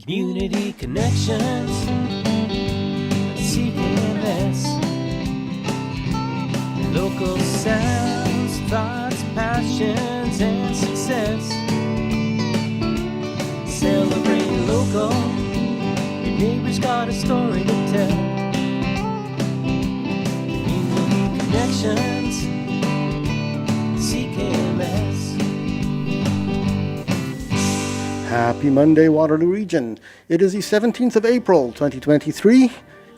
Community connections, CKMS. Local sounds, thoughts, passions, and success. Celebrate local, your neighbor's got a story to tell. Community connections, CKMS. Happy Monday, Waterloo Region. It is the 17th of April, 2023.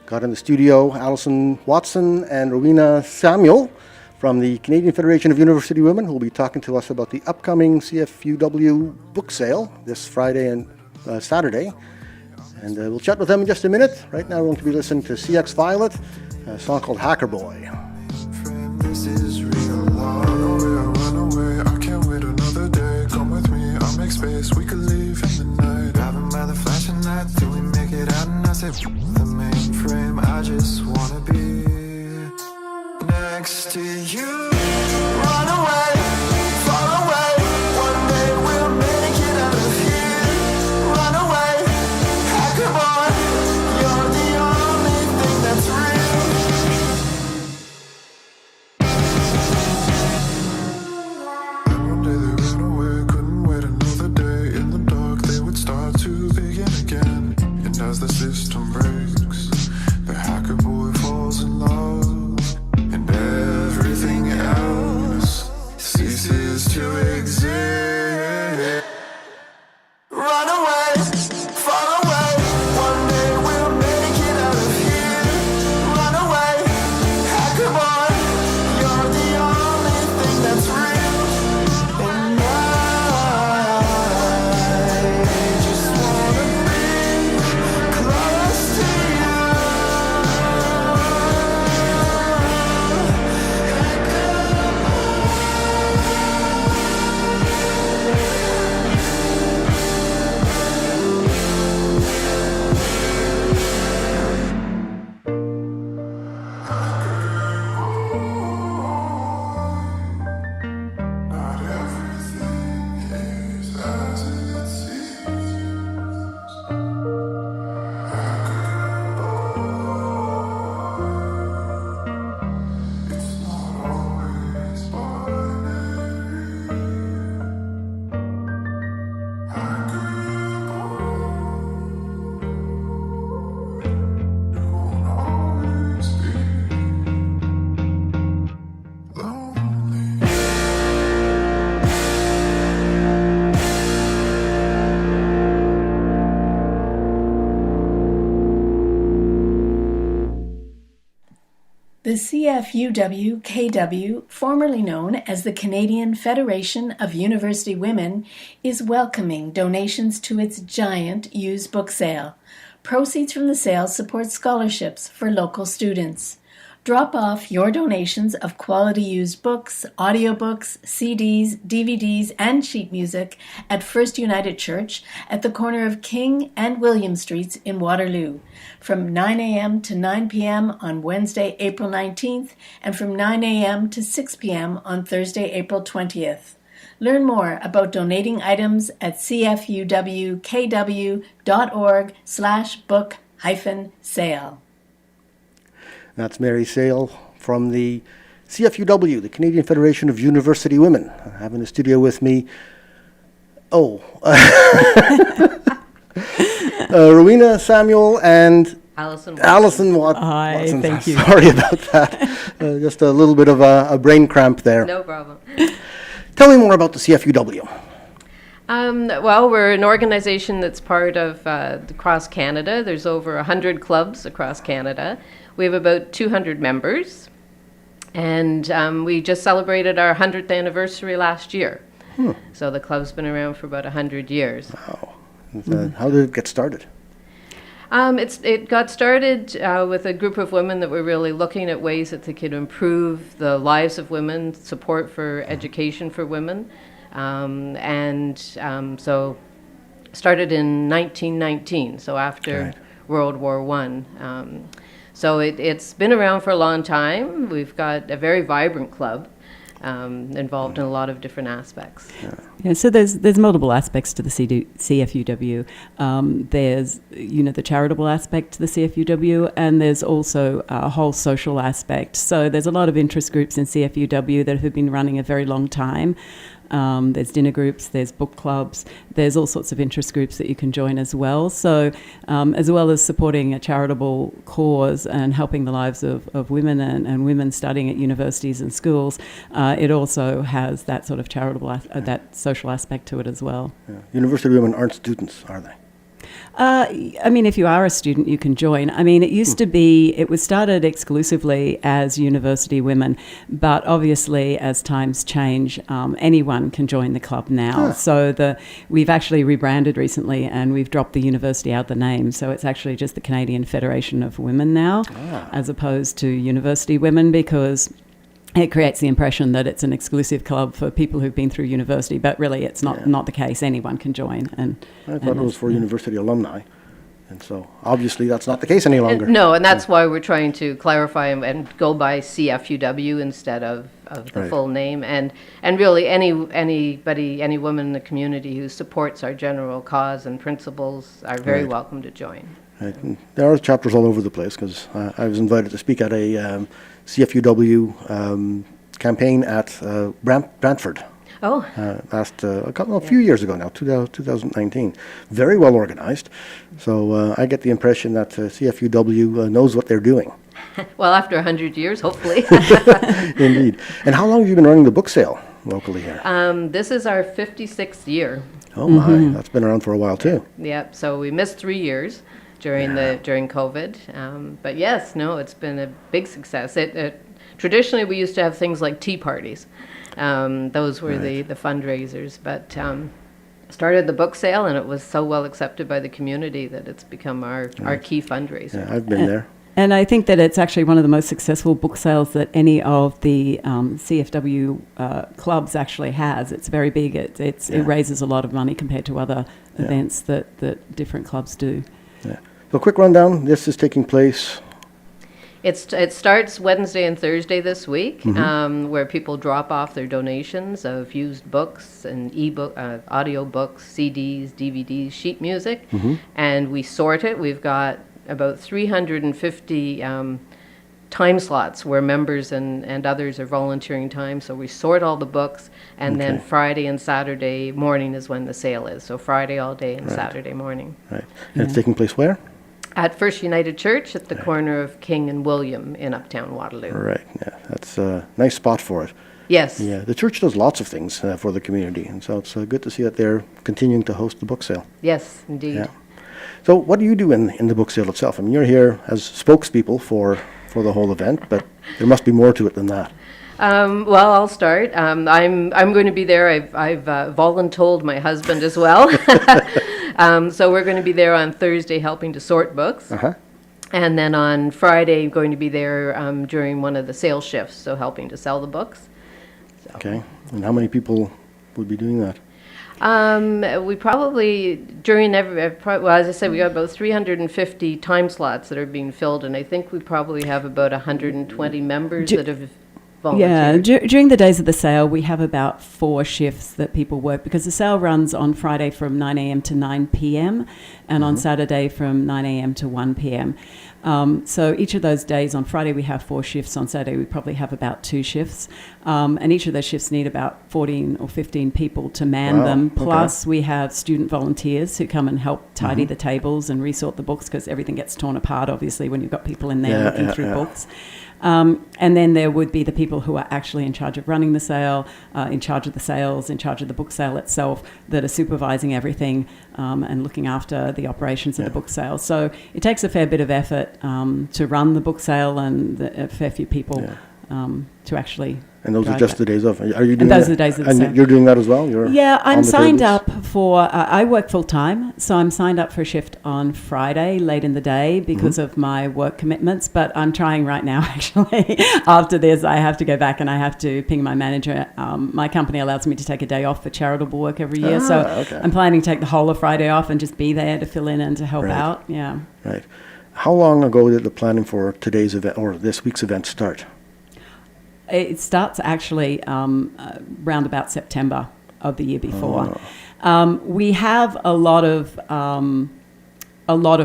Got in the studio Alison Watson and Rowena Samuel from the Canadian Federation of University Women, who will be talking to us about the upcoming CFUW Books Sale this Friday and Saturday. And we'll chat with them in just a minute. Right now we're going to be listening to CX Violet, a song called Hacker Boy. This is real. Run away, I can't wait another day. Come with me, I'll make space. We could leave in the night. Driving by the flashing lights till we make it out. And I say, the mainframe, I just wanna be next to you. Run away, far away. One day we'll make it out of here. Run away, hacker boy. You're the only thing that's real. And one day they ran away, couldn't wait another day. In the dark they would start to begin again. And as the system breaks, the hacker boy falls in love, and everything else ceases to exist. Run away, far away. One day we'll make it out of here. Run away, hacker boy. You're the only thing that's real. And I just wanna be close to you. Not everything is as it seems. It's not always binary. You won't always be lonely. The CFUW-KW, formerly known as the Canadian Federation of University Women, is welcoming donations to its giant used book sale. Proceeds from the sale support scholarships for local students. Drop off your donations of quality used books, audiobooks, CDs, DVDs, and sheet music at First United Church at the corner of King and William Streets in Waterloo from 9 a.m. to 9 p.m. on Wednesday, April 19th, and from 9 a.m. to 6 p.m. on Thursday, April 20th. Learn more about donating items at cfuw.org/book-sale. That's Mary Sale from the CFUW, the Canadian Federation of University Women. I have in the studio with me, Rowena Samuel and Alison Watson. Hi, thank you. Sorry about that. Just a little bit of a brain cramp there. No problem. Tell me more about the CFUW. Well, we're an organization that's part of across Canada. There's over 100 clubs across Canada. We have about 200 members, and we just celebrated our 100th anniversary last year. So the club's been around for about 100 years. Wow. How did it get started? It got started with a group of women that were really looking at ways that they could improve the lives of women, support for education for women. So started in 1919, so after Right. World War I. So it's been around for a long time. We've got a very vibrant club. involved in a lot of different aspects. Yeah, so there's multiple aspects to the CFUW. There's the charitable aspect to the CFUW, and there's also a whole social aspect. So there's a lot of interest groups in CFUW that have been running a very long time. There's dinner groups, there's book clubs, there's all sorts of interest groups that you can join as well. So as well as supporting a charitable cause and helping the lives of women and women studying at universities and schools, it also has that sort of charitable, that social aspect to it as well. Yeah. University women aren't students, are they? I mean, if you are a student, you can join. I mean, it was started exclusively as university women, but obviously as times change, anyone can join the club now. So we've actually rebranded recently and we've dropped the university out the name. So it's actually just the Canadian Federation of Women now, as opposed to university women, because it creates the impression that it's an exclusive club for people who've been through university, but really it's not the case. Anyone can join. And I thought it was for university alumni, and so obviously that's not the case any longer. No, and that's why we're trying to clarify and go by CFUW instead of the full name. And really any woman in the community who supports our general cause and principles are very welcome to join. Right. And there are chapters all over the place, because I was invited to speak at a CFUW campaign at Brantford. A few years ago now, 2019. Very well organized. So I get the impression that CFUW knows what they're doing. Well, after 100 years, hopefully. Indeed. And how long have you been running the book sale locally here? This is our 56th year. Oh my, that's been around for a while too. Yep. So we missed 3 years during COVID, but yes, no, it's been a big success. Traditionally we used to have things like tea parties. Those were the fundraisers, but started the book sale, and it was so well accepted by the community that it's become our key fundraiser. Yeah, I've been there. And I think that it's actually one of the most successful book sales that any of the CFW clubs actually has. It's very big. It raises a lot of money compared to other events that different clubs do. Yeah. So quick rundown. This is taking place. It starts Wednesday and Thursday this week, where people drop off their donations of used books and ebook, audio books, CDs, DVDs, sheet music, and we sort it. We've got about 350 time slots where members and others are volunteering time. So we sort all the books, and then Friday and Saturday morning is when the sale is. So Friday all day and Saturday morning. Right. And it's taking place where? At First United Church at the corner of King and William in Uptown Waterloo. Right, yeah, that's a nice spot for it. Yes. Yeah, the church does lots of things for the community, and so it's good to see that they're continuing to host the book sale. Yes, indeed. Yeah. So what do you do in the book sale itself? I mean, you're here as spokespeople for the whole event, but there must be more to it than that. Well, I'll start. I'm going to be there. I've voluntold my husband as well. So we're going to be there on Thursday helping to sort books. And then on Friday, going to be there during one of the sales shifts, so helping to sell the books. So. Okay. And how many people would be doing that? We probably, as I said, we got about 350 time slots that are being filled, and I think we probably have about 120 members that have volunteered. Yeah, during the days of the sale, we have about 4 shifts that people work, because the sale runs on Friday from 9 a.m. to 9 p.m. and on Saturday from 9 a.m. to 1 p.m. So each of those days, on Friday we have 4 shifts, on Saturday we probably have about 2 shifts, and each of those shifts need about 14 or 15 people to man them, plus we have student volunteers who come and help tidy the tables and resort the books, because everything gets torn apart obviously when you've got people in there looking through books. And then there would be the people who are actually in charge of running the sale, in charge of the sales, in charge of the book sale itself, that are supervising everything and looking after the operations of the book sale. So it takes a fair bit of effort to run the book sale, and a fair few people to actually. And those are just the days of. Are you doing those are the days of the sale. And you're doing that as well? I'm signed up for. I work full time, so I'm signed up for a shift on Friday late in the day because of my work commitments. But I'm trying right now. Actually, after this, I have to go back and I have to ping my manager. My company allows me to take a day off for charitable work every year, so I'm planning to take the whole of Friday off and just be there to fill in and to help out. Yeah. Right. How long ago did the planning for today's event or this week's event start? It starts actually round about September of the year before. We have a lot of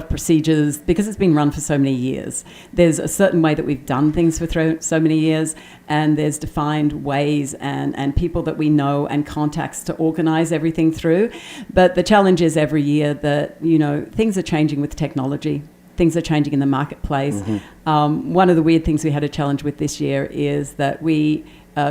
procedures because it's been run for so many years. There's a certain way that we've done things for so many years, and there's defined ways and people that we know and contacts to organise everything through. But the challenge is every year that, things are changing with technology. Things are changing in the marketplace. One of the weird things we had a challenge with this year is that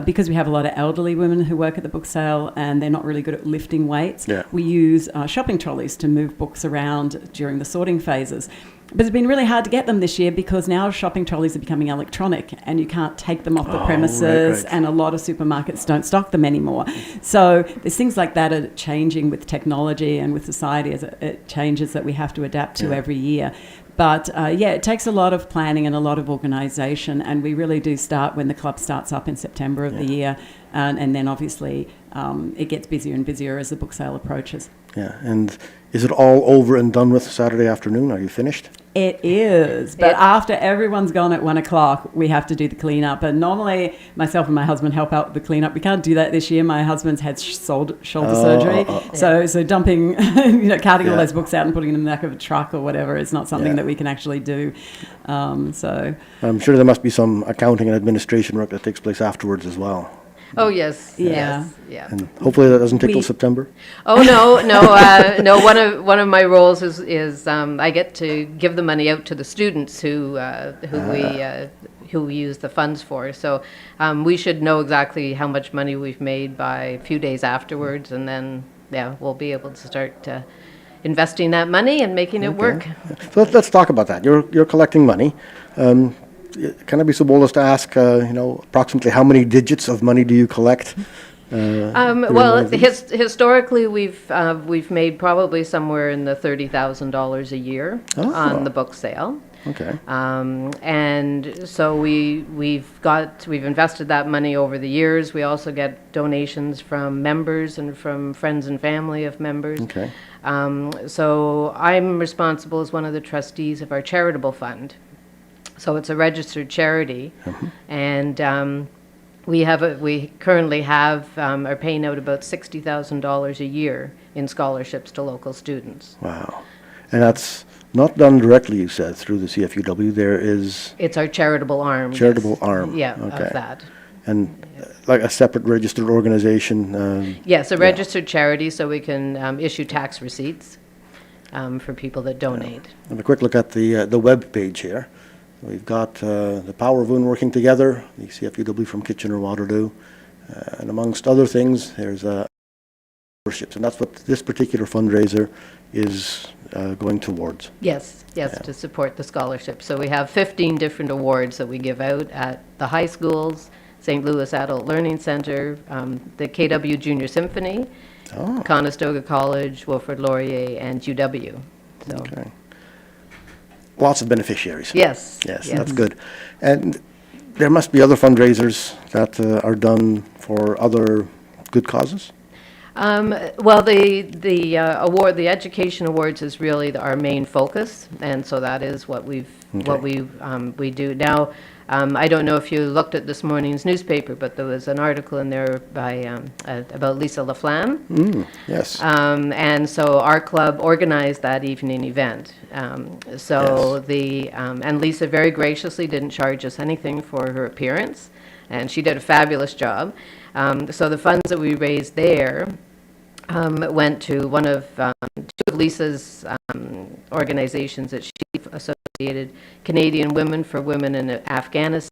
because we have a lot of elderly women who work at the book sale and they're not really good at lifting weights, we use shopping trolleys to move books around during the sorting phases. But it's been really hard to get them this year because now shopping trolleys are becoming electronic and you can't take them off the premises, and a lot of supermarkets don't stock them anymore. So there's things like that are changing with technology and with society as it changes that we have to adapt to every year. But it takes a lot of planning and a lot of organisation, and we really do start when the club starts up in September of the year, and then obviously it gets busier and busier as the book sale approaches. Yeah, and is it all over and done with Saturday afternoon? Are you finished? It is, but after everyone's gone at 1 o'clock, we have to do the cleanup. And normally, myself and my husband help out with the cleanup. We can't do that this year. My husband's had shoulder surgery, so dumping, carting all those books out and putting them in the back of a truck or whatever is not something that we can actually do. So I'm sure there must be some accounting and administration work that takes place afterwards as well. Oh, yes. Yeah. Yes, And hopefully that doesn't take till September. Oh, no. No. One of my roles is I get to give the money out to the students who we use the funds for. So we should know exactly how much money we've made by a few days afterwards, and then we'll be able to start investing that money and making it work. So let's talk about that. You're collecting money. Can I be so bold as to ask, approximately how many digits of money do you collect? Historically, we've made probably somewhere in the $30,000 a year on the book sale. Okay. And so we've invested that money over the years. We also get donations from members and from friends and family of members. Okay. So I'm responsible as one of the trustees of our charitable fund. So it's a registered charity, and we currently are paying out about $60,000 a year in scholarships to local students. Wow. And that's not done directly, you said, through the CFUW. It's our charitable arm. Arm. Yeah, okay. of that. And like a separate registered organization? Yes, a registered charity, so we can issue tax receipts for people that donate. Have a quick look at the web page here. We've got the Power of Women Working Together, the CFUW from Kitchener-Waterloo, and amongst other things, there's scholarships, and that's what this particular fundraiser is going towards. Yes, to support the scholarship. So we have 15 different awards that we give out at the high schools, St. Louis Adult Learning Center, the KW Junior Symphony, Conestoga College, Wilfrid Laurier, and UW. So. Okay. Lots of beneficiaries. Yes, that's good. And there must be other fundraisers that are done for other good causes? Well, the award, the education awards, is really our main focus, and so that is what we do now. I don't know if you looked at this morning's newspaper, but there was an article in there by about Lisa Laflamme. Yes. And so our club organized that evening event. And Lisa very graciously didn't charge us anything for her appearance, and she did a fabulous job. So the funds that we raised there went to one of two of Lisa's organizations that she associated, Canadian Women for Women in Afghanistan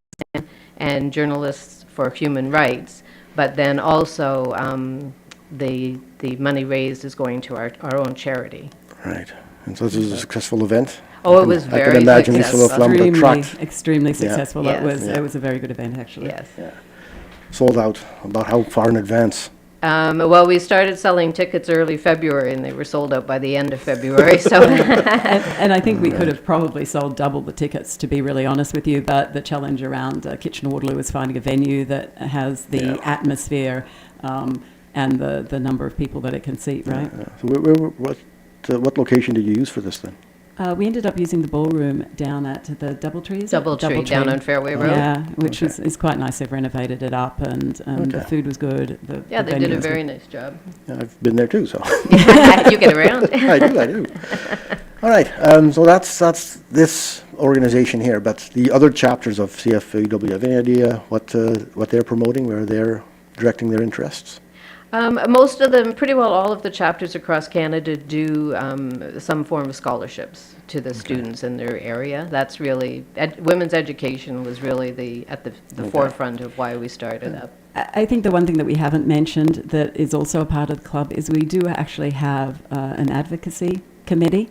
and Journalists for Human Rights. But then also the money raised is going to our own charity. Right. And so this was a successful event? Oh, it was very successful. I can imagine Lisa Laflamme got trucked. Extremely successful. Yes. It was a very good event, actually. Yes. Yeah. Sold out about how far in advance? Well, we started selling tickets early February, and they were sold out by the end of February. So, and I think we could have probably sold double the tickets, to be really honest with you. But the challenge around Kitchener-Waterloo is finding a venue that has the atmosphere and the number of people that it can seat, right? So what location did you use for this then? We ended up using the ballroom down at the Doubletree. Doubletree down on Fairway Road. Yeah, which is quite nice. They've renovated it up, and the food was good. They did a very nice job. Yeah, I've been there too, so. You get around. I do. All right, so that's this organization here, but the other chapters of CFUW, have any idea what they're promoting, where they're directing their interests? Most of them, pretty well all of the chapters across Canada do some form of scholarships to the students in their area. That's really, women's education was really at the forefront of why we started up. I think the one thing that we haven't mentioned that is also a part of the club is we do actually have an advocacy committee.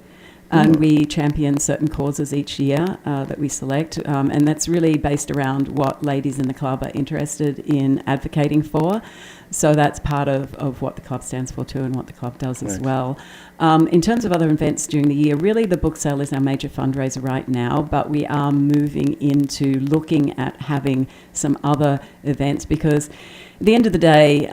And we champion certain causes each year that we select, and that's really based around what ladies in the club are interested in advocating for. So that's part of what the club stands for too, and what the club does as well. In terms of other events during the year, really the book sale is our major fundraiser right now, but we are moving into looking at having some other events because at the end of the day,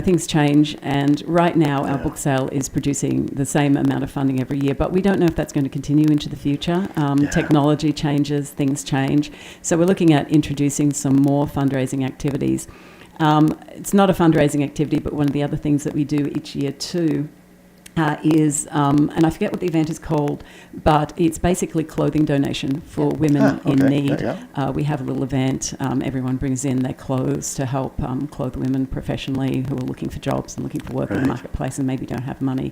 things change, and right now our book sale is producing the same amount of funding every year, but we don't know if that's going to continue into the future. Technology changes, things change. So we're looking at introducing some more fundraising activities. It's not a fundraising activity, but one of the other things that we do each year too is, and I forget what the event is called, but it's basically clothing donation for women in need. We have a little event. Everyone brings in their clothes to help clothe women professionally who are looking for jobs and looking for work in the marketplace and maybe don't have money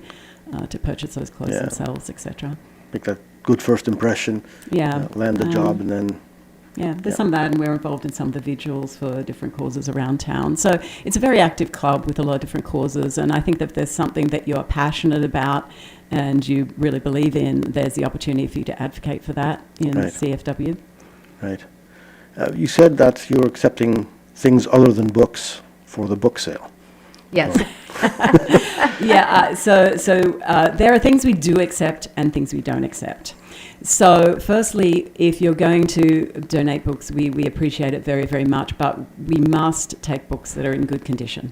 to purchase those clothes themselves, etc. Make that good first impression, land the job, and then... there's some of that, and we're involved in some of the vigils for different causes around town. So it's a very active club with a lot of different causes, and I think that if there's something that you're passionate about and you really believe in, there's the opportunity for you to advocate for that in CFW. Right. You said that you're accepting things other than books for the book sale. Yes. So there are things we do accept and things we don't accept. So firstly, if you're going to donate books, we appreciate it very, very much, but we must take books that are in good condition.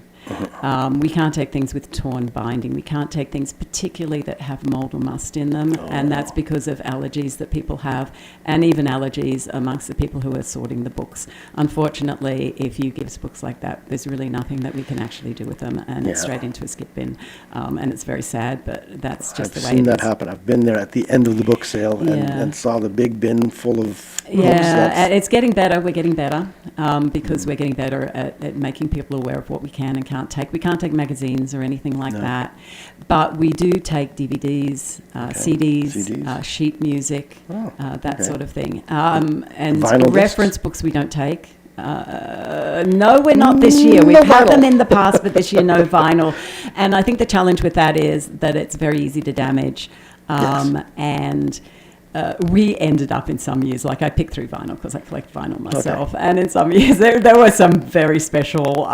We can't take things with torn binding. We can't take things particularly that have mold or must in them, and that's because of allergies that people have, and even allergies amongst the people who are sorting the books. Unfortunately, if you give us books like that, there's really nothing that we can actually do with them, and it's straight into a skip bin, and it's very sad, but that's just the way it is. I've seen that happen. I've been there at the end of the book sale and saw the big bin full of books. Yeah, it's getting better. We're getting better because we're getting better at making people aware of what we can and can't take. We can't take magazines or anything like that, but we do take DVDs, CDs, sheet music, sort of thing. And reference books we don't take. No, we're not this year. We've had them in the past, but this year no vinyl. And I think the challenge with that is that it's very easy to damage. And we ended up in some years, like I picked through vinyl because I collect vinyl myself, and in some years there were some very special,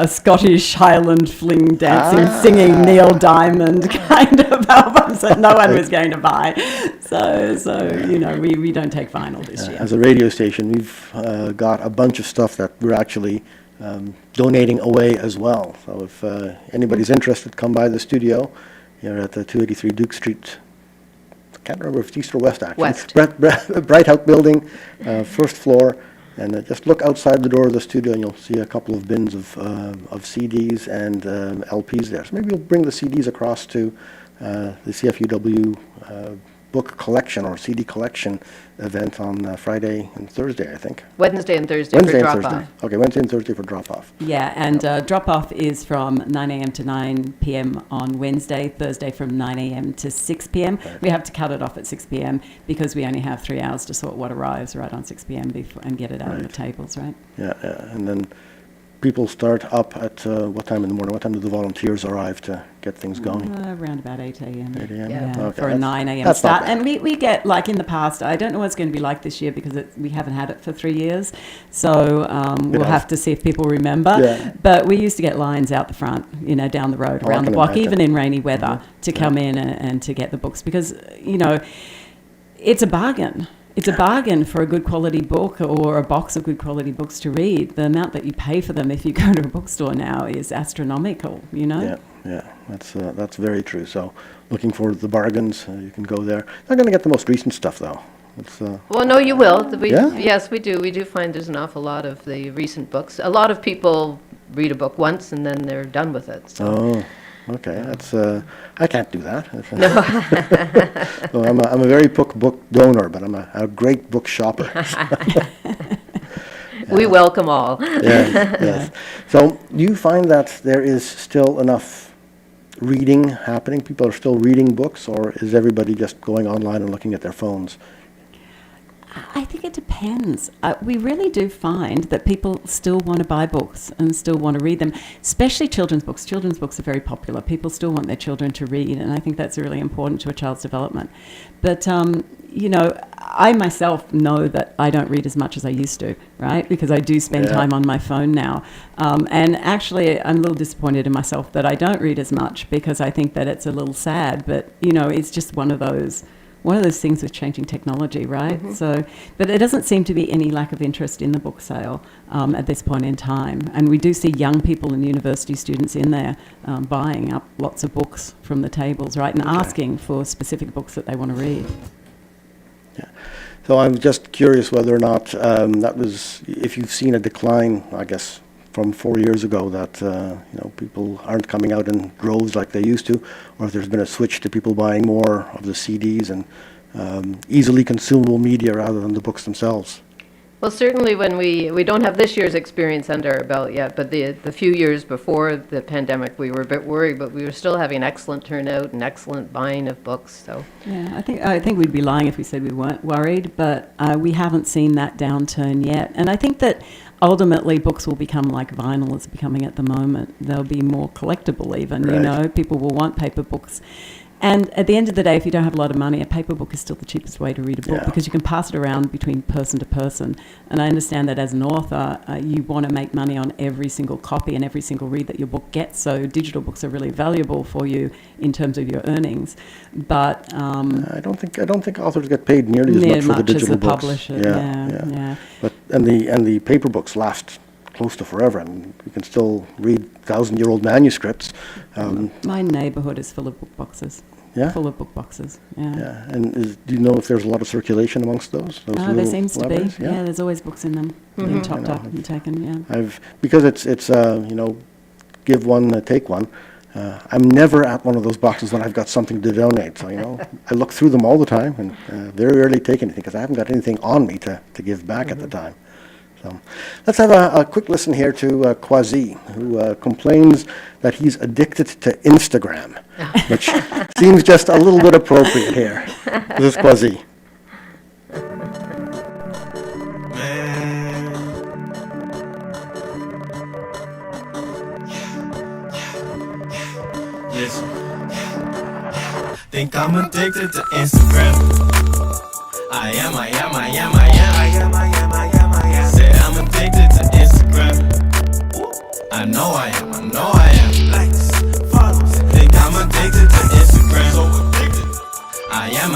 Scottish Highland fling dancing, singing Neil Diamond kind of albums that no one was going to buy. So we don't take vinyl this year. As a radio station, we've got a bunch of stuff that we're actually donating away as well. So if anybody's interested, come by the studio. You're at the 283 Duke Street. Can't remember if it's east or west, actually. West. Bright House building, first floor, and just look outside the door of the studio and you'll see a couple of bins of CDs and LPs there. So maybe we'll bring the CDs across to the CFUW book collection or CD collection event on Friday and Thursday, I think. Wednesday and Thursday for drop-off. Okay, Wednesday and Thursday for drop-off. Yeah, and drop-off is from 9 a.m. to 9 p.m. on Wednesday, Thursday from 9 a.m. to 6 p.m. Right. We have to cut it off at 6 p.m. because we only have 3 hours to sort what arrives right on 6 p.m. and get it out on the tables, right? Yeah, and then people start up at what time in the morning? What time do the volunteers arrive to get things going? Around about 8 a.m. 8 a.m.? Yeah, Okay, for a 9 a.m. start. And we get, like in the past, I don't know what it's going to be like this year because we haven't had it for 3 years. So we'll have to see if people remember. Yeah. But we used to get lines out the front, down the road, around the block, even in rainy weather, to come in and to get the books because, it's a bargain. It's a bargain for a good quality book or a box of good quality books to read. The amount that you pay for them if you go to a bookstore now is astronomical, you know? Yeah, that's very true. So looking for the bargains, you can go there. Not going to get the most recent stuff, though. Well, no, you will. Yeah? Yes, we do. We do find there's an awful lot of the recent books. A lot of people read a book once and then they're done with it. So. Oh, okay. That's I can't do that. No. So I'm a very book donor, but I'm a great book shopper. We welcome all. Yes. So do you find that there is still enough reading happening? People are still reading books, or is everybody just going online and looking at their phones? I think it depends. We really do find that people still want to buy books and still want to read them, especially children's books. Children's books are very popular. People still want their children to read, and I think that's really important to a child's development. But, you know, I myself know that I don't read as much as I used to, right? Because I do spend time on my phone now. And actually, I'm a little disappointed in myself that I don't read as much because I think that it's a little sad. But, you know, it's just one of those things with changing technology, right? Mm-hmm. So, but there doesn't seem to be any lack of interest in the book sale at this point in time. And we do see young people and university students in there buying up lots of books from the tables, right? And asking for specific books that they want to read. Yeah. So I'm just curious whether or not if you've seen a decline, I guess, from 4 years ago that people aren't coming out in droves like they used to, or if there's been a switch to people buying more of the CDs and easily consumable media rather than the books themselves. Well, certainly when we don't have this year's experience under our belt yet, but the few years before the pandemic, we were a bit worried, but we were still having an excellent turnout and excellent buying of books. So yeah, I think we'd be lying if we said we weren't worried, but we haven't seen that downturn yet. And I think that ultimately books will become like vinyl is becoming at the moment. They'll be more collectible even, right. You know, people will want paper books. And at the end of the day, if you don't have a lot of money, a paper book is still the cheapest way to read a book because you can pass it around between person to person. And I understand that as an author, you want to make money on every single copy and every single read that your book gets. So digital books are really valuable for you in terms of your earnings. But I don't think authors get paid nearly as much for the digital as the books. Publisher. Yeah. But and the paper books last close to forever. I mean, you can still read 1,000-year-old manuscripts. My neighborhood is full of book boxes. Yeah? Full of book boxes, yeah. And do you know if there's a lot of circulation amongst those there seems to be. libraries? Yeah, there's always books in them being topped up and taken, yeah. Because it's give one, take one. I'm never at one of those boxes when I've got something to donate. So, I look through them all the time and very rarely take anything because I haven't got anything on me to give back at the time. So let's have a quick listen here to Kwasi, who complains that he's addicted to Instagram, which seems just a little bit appropriate here. This is Kwasi. Listen, think I'm addicted to Instagram. I am. Say I'm addicted to Instagram. I know I am. Likes, follows. Think I'm addicted to Instagram. So addicted. I am.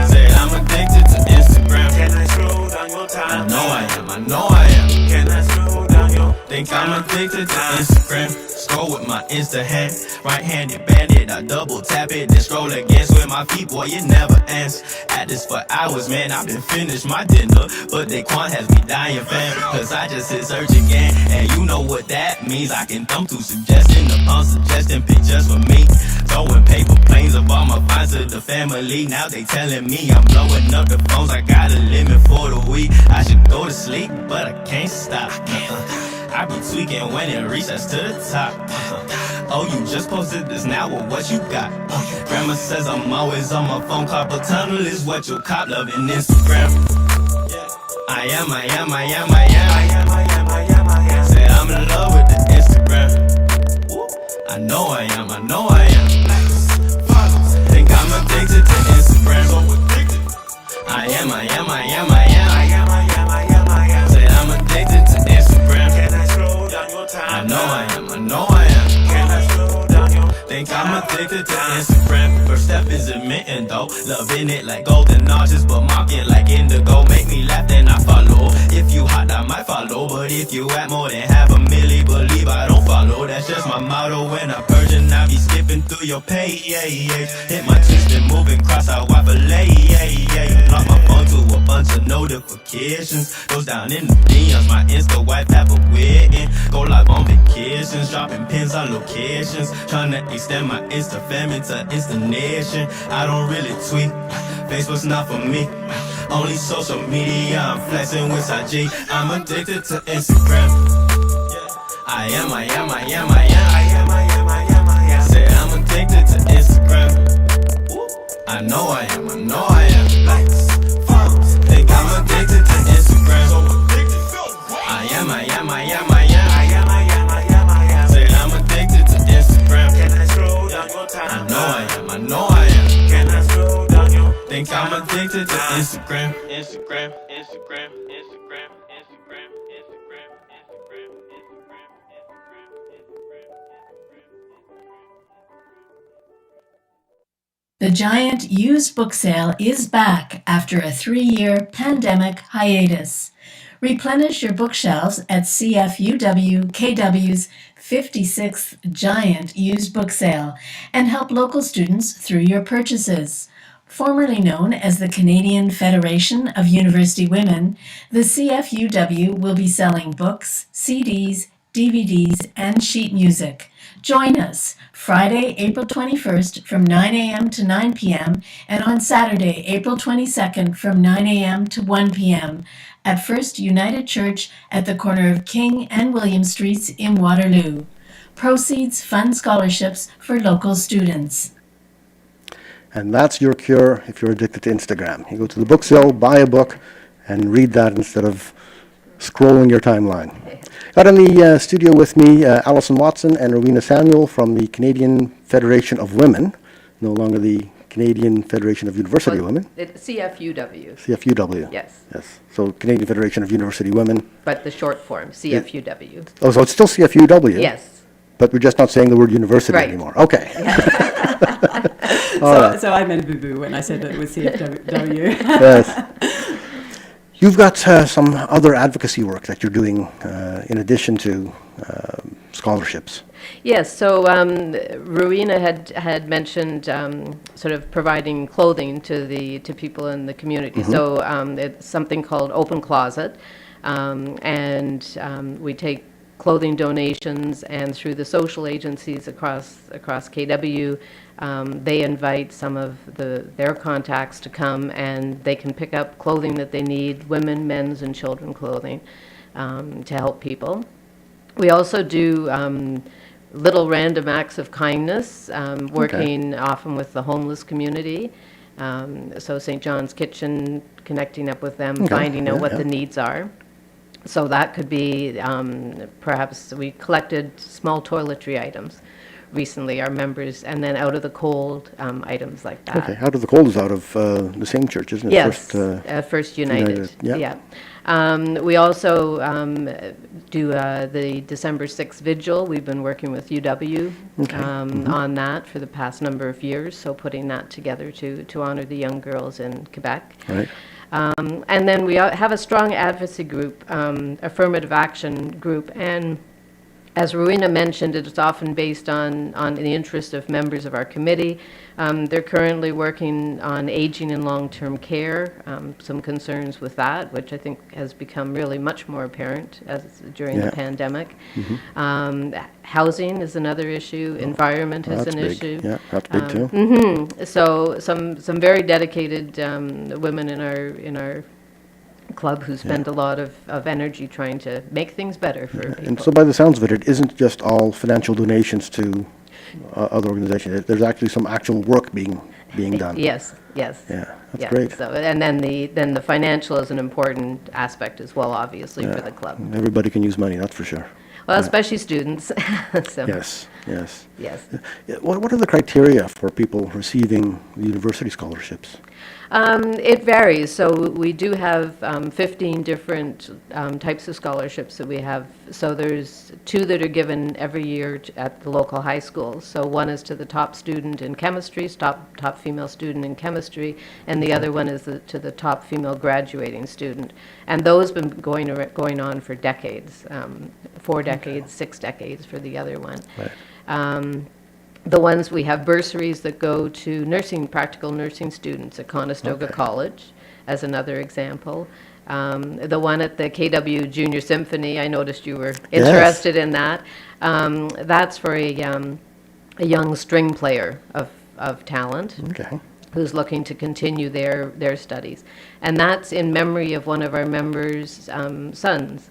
Say I'm addicted to Instagram. Can I scroll down your time? I know I am. Can I scroll down your Think I'm addicted to Instagram. Scroll with my Insta hand. Right-handed bandit, I double tap it, then scroll again. With my feet, boy, it never ends. At this for hours, man, I've been finished my dinner, but Daquan has me dying, fam. Cause I just hit search again, and you know what that means. I can thumb through suggesting upon suggesting pictures for me. Throwing paper planes of all my finds to the family. Now they telling me I'm blowing up the phones. I got a limit for the week. I should go to sleep, but I can't stop. I be tweaking when it reaches to the top. Oh, you just posted this now, well, what you got? Grandma says I'm always on my phone. Carpal tunnel is what you cop, loving Instagram. I am. Say I'm in love with the Instagram. I know I am. Think I'm addicted to Instagram. I am. Say I'm addicted to Instagram. Can I scroll down your time? I know I am. Can I scroll down your Think I'm addicted addicted to Instagram. First step is admitting though, loving it like golden arches, but mocking like indigo. Make me laugh, then I follow. If you hot, I might follow, but if you at more than half a milli, believe I don't follow. That's just my motto when I'm purging. I be skipping through your page. Hit my cheeks, been moving cross out, wipe a lay. Lock my phone to a bunch of notifications. Goes down in the DMs, my Insta wife have a wedding. Go live on vacations, dropping pins on locations. Tryna extend my Insta fam into Insta Nation. I don't really tweet, Facebook's not for me. Only social media, I'm flexing with IG. I'm addicted to Instagram. I am. Say I'm addicted to Instagram. I know I am. Likes, follows. Think I'm addicted to Instagram. I am. Say I'm addicted to Instagram. Can I scroll down your time? I know I am. Can I scroll down your Think I'm addicted to Instagram. The giant used book sale is back after a 3-year pandemic hiatus. Replenish your bookshelves at CFUW KW's 56th Giant Used Book Sale and help local students through your purchases. Formerly known as the Canadian Federation of University Women, the CFUW will be selling books, CDs, DVDs, and sheet music. Join us Friday, April 21st from 9 a.m. to 9 p.m. and on Saturday, April 22nd from 9 a.m. to 1 p.m. at First United Church at the corner of King and William Streets in Waterloo. Proceeds fund scholarships for local students. And that's your cure if you're addicted to Instagram. You go to the book sale, buy a book, and read that instead of scrolling your timeline. Got in the studio with me Alison Watson and Rowena Samuel from the Canadian Federation of Women, no longer the Canadian Federation of University Women. CFUW. CFUW. Yes. Yes. So Canadian Federation of University Women. But the short form, CFUW. Oh, so it's still CFUW? Yes. But we're just not saying the word university Right. anymore. Okay. So I made a boo-boo when I said that it was CFW. Yes. You've got some other advocacy work that you're doing in addition to scholarships. Yes, so Rowena had mentioned sort of providing clothing to people in the community. So it's something called Open Closet, and we take clothing donations, and through the social agencies across KW, they invite some of their contacts to come, and they can pick up clothing that they need, women, men's, and children clothing, to help people. We also do little random acts of kindness, working often with the homeless community. So St. John's Kitchen, connecting up with them, finding out what the needs are. So that could be, perhaps we collected small toiletry items recently, our members, and then out of the cold items like that. Okay, Out of the Cold is out of the same church, isn't it? Yes, First United. Yeah. We also do the December 6th Vigil. We've been working with UW on that for the past number of years, so putting that together to honor the young girls in Quebec. Right. And then we have a strong advocacy group, affirmative action group, and as Rowena mentioned, it's often based on the interest of members of our committee. They're currently working on aging and long-term care, some concerns with that, which I think has become really much more apparent during the pandemic. Housing is another issue. Environment is an issue. Yeah, that's big too. So some very dedicated women in our club who spend a lot of energy trying to make things better for people. And so by the sounds of it isn't just all financial donations to other organizations. There's actually some actual work being done. Yes. Yeah, that's great. So, and then the financial is an important aspect as well, obviously, for the club. Everybody can use money, that's for sure. Well, especially students. So, Yes. Yes. What are the criteria for people receiving university scholarships? It varies. So we do have 15 different types of scholarships that we have. So there's 2 that are given every year at the local high schools. So one is to the top student in chemistry, top female student in chemistry, and the other one is to the top female graduating student. And those have been going on for decades, 4 decades, 6 decades for the other one. Right. The ones we have bursaries that go to practical nursing students at Conestoga College, as another example. The one at the KW Junior Symphony, I noticed you were interested in that. That's for a young string player of talent. Okay. Who's looking to continue their studies. And that's in memory of one of our members' sons,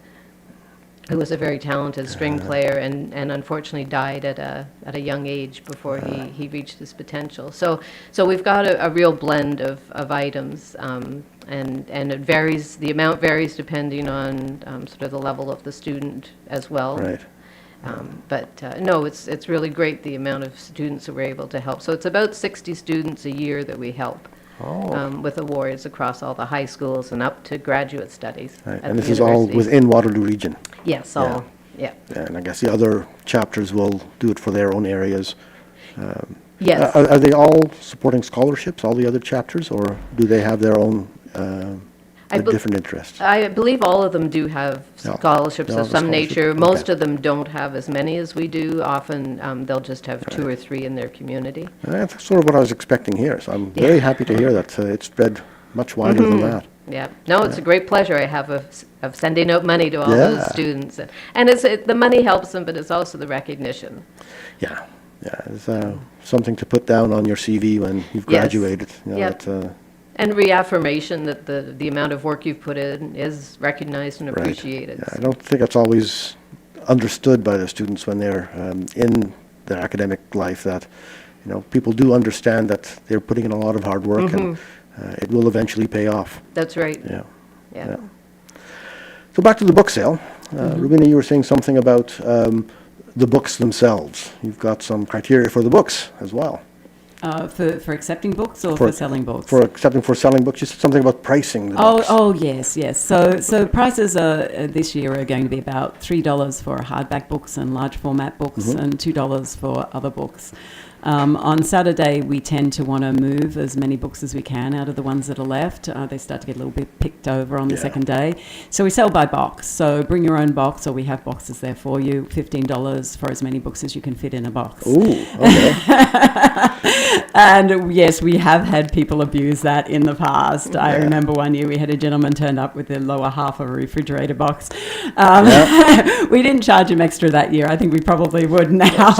who was a very talented string player and unfortunately died at a young age before he reached his potential. So we've got a real blend of items, and it varies, the amount varies depending on sort of the level of the student as well. Right. No, it's really great the amount of students that we're able to help. So it's about 60 students a year that we help. With awards across all the high schools and up to graduate studies. Right. At And the this is all university. within Waterloo Region. Yes, yeah. And I guess the other chapters will do it for their own areas. Yes. Are they all supporting scholarships, all the other chapters, or do they have their own different interests? I believe all of them do have Yeah. scholarships They all of have a some scholarship. nature. Okay. Most of them don't have as many as we do. Often they'll just have 2 or 3 in their community. That's sort of what I was expecting here, so I'm very happy to hear that it's spread much wider than that. Yeah. No, it's a great pleasure I have of sending out money to all Yeah. those students. And the money helps them, but it's also the recognition. Yeah, it's something to put down on your CV when you've Yes. graduated. You know, Yep. that, And reaffirmation that the amount of work you've put in is recognized and right. appreciated. Yeah, I don't think that's always understood by the students when they're in their academic life, that people do understand that they're putting in a lot of hard work and it will eventually pay off. That's right. Yeah. So back to the book sale. Rowena, you were saying something about the books themselves. You've got some criteria for the books as well. For accepting books or for selling books? For selling books. You said something about pricing the books. Oh, yes. So prices this year are going to be about $3 for hardback books and large format books, and $2 for other books. On Saturday, we tend to want to move as many books as we can out of the ones that are left. They start to get a little bit picked over on the second day. So we sell by box. So bring your own box, or we have boxes there for you. $15 for as many books as you can fit in a box. Ooh, okay. And yes, we have had people abuse that in the past. I remember one year we had a gentleman turned up with the lower half of a refrigerator box. We didn't charge him extra that year. I think we probably would now.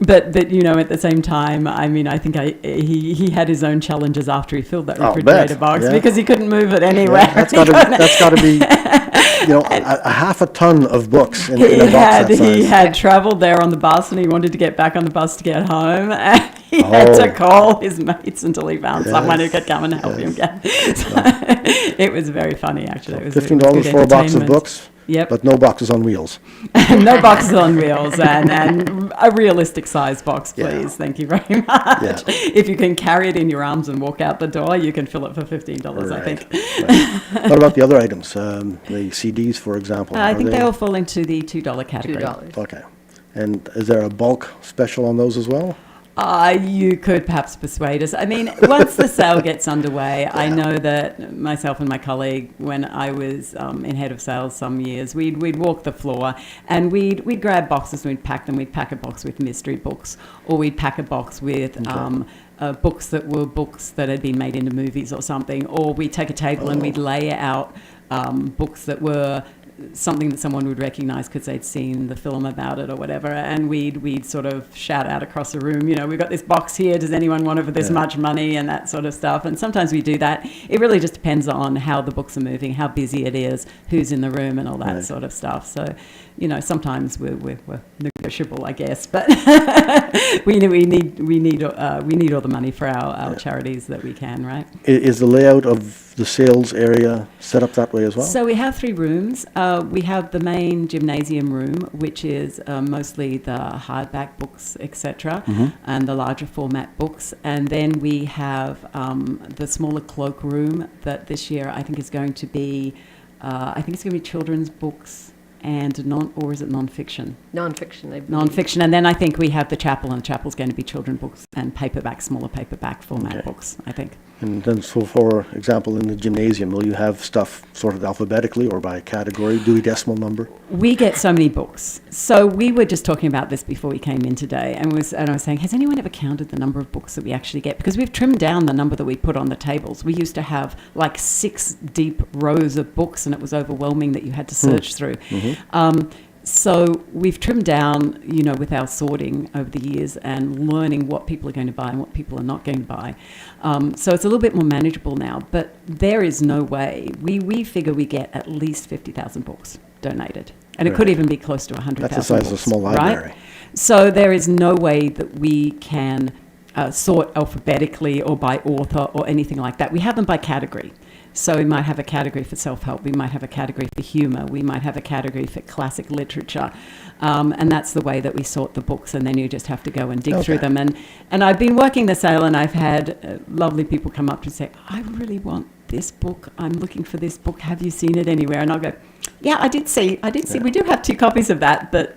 But at the same time, I mean, I think he had his own challenges after he filled that refrigerator box because he couldn't move it anywhere. Yeah, that's got to be a half a ton of books in a box that size. He had travelled there on the bus, and he wanted to get back on the bus to get home, and he had to call his mates until he found someone who could come and help him get. So it was very funny, actually. It was $15 for a box of books. Yep. But no boxes on wheels. No boxes on wheels, and a realistic size box, please. Yeah. Thank you very much. Yeah. If you can carry it in your arms and walk out the door, you can fill it for $15, I think. Right. What about the other items? The CDs, for example. I think they all fall into the $2 category. $2. Okay. And is there a bulk special on those as well? You could perhaps persuade us. I mean, once the sale gets underway, I know that myself and my colleague, when I was in head of sales some years, we'd walk the floor and we'd grab boxes and we'd pack them. We'd pack a box with mystery books, or we'd pack a box with books that had been made into movies or something, or we'd take a table and we'd lay out books that were something that someone would recognise because they'd seen the film about it or whatever, and we'd sort of shout out across the room, we've got this box here, does anyone want it for this much money, and that sort of stuff. And sometimes we do that. It really just depends on how the books are moving, how busy it is, who's in the room, and all that sort of stuff. So sometimes we're negotiating negotiable, I guess. But we need all the money for our charities that we can, right? Is the layout of the sales area set up that way as well? So we have 3 rooms. We have the main gymnasium room, which is mostly the hardback books, etc., and the larger format books. And then we have the smaller cloak room that this year I think is going to be, children's books and non-fiction? Non-fiction, I believe. Non-fiction, and then I think we have the chapel, and the chapel's going to be children's books and smaller paperback format books, I think. And then, so for example, in the gymnasium, will you have stuff sorted alphabetically or by category, Dewey Decimal Number? We get so many books. So we were just talking about this before we came in today, and I was saying, has anyone ever counted the number of books that we actually get? Because we've trimmed down the number that we put on the tables. We used to have like 6 deep rows of books, and it was overwhelming that you had to search through. So we've trimmed down, with our sorting over the years and learning what people are going to buy and what people are not going to buy. So it's a little bit more manageable now, but there is no way. We figure we get at least 50,000 books donated. And it could even be close to 100,000 That's the size of a small library. Right? So there is no way that we can sort alphabetically or by author or anything like that. We have them by category. So we might have a category for self-help, we might have a category for humour, we might have a category for classic literature, and that's the way that we sort the books, and then you just have to go and dig through them. And I've been working the sale, and I've had lovely people come up to say, I really want this book, I'm looking for this book, have you seen it anywhere? And I'll go, yeah, I did see, we do have 2 copies of that, but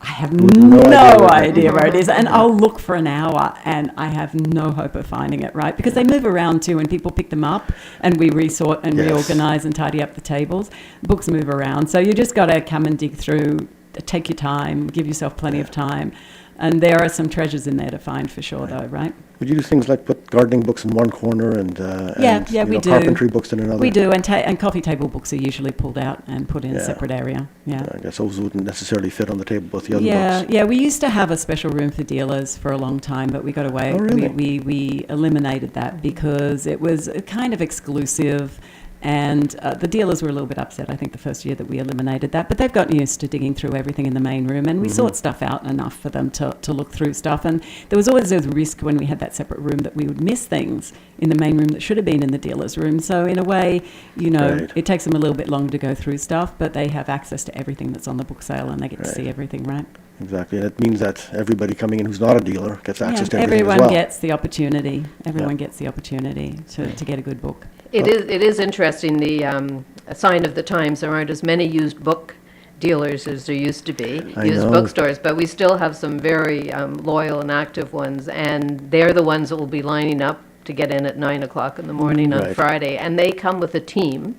I have no idea where it is, and I'll look for an hour, and I have no hope of finding it, right? Because they move around too, and people pick them up, and we resort and reorganize and tidy up the tables. Books move around, so you just got to come and dig through, take your time, give yourself plenty of time, and there are some treasures in there to find for sure, though, right? Would you do things like put gardening books in one corner and we do. carpentry books in another? We do, and coffee table books are usually pulled out and put in a separate area. Yeah, I guess those wouldn't necessarily fit on the table with the other books. Yeah, we used to have a special room for dealers for a long time, but we got away. Oh, really? We eliminated that because it was kind of exclusive. And the dealers were a little bit upset, I think, the first year that we eliminated that. But they've gotten used to digging through everything in the main room. And we sort stuff out enough for them to look through stuff. And there was always a risk when we had that separate room that we would miss things in the main room that should have been in the dealer's room. So in a way, it takes them a little bit longer to go through stuff. But they have access to everything that's on the book sale, and they get to see everything, right? Exactly. And it means that everybody coming in who's not a dealer gets access to everything everyone as well. Gets the opportunity. Everyone gets the opportunity to get a good book. It is interesting, the sign of the times. There aren't as many used book dealers as there used to be, used bookstores, but we still have some very loyal and active ones, and they're the ones that will be lining up to get in at 9 o'clock in the morning on Friday, and they come with a team,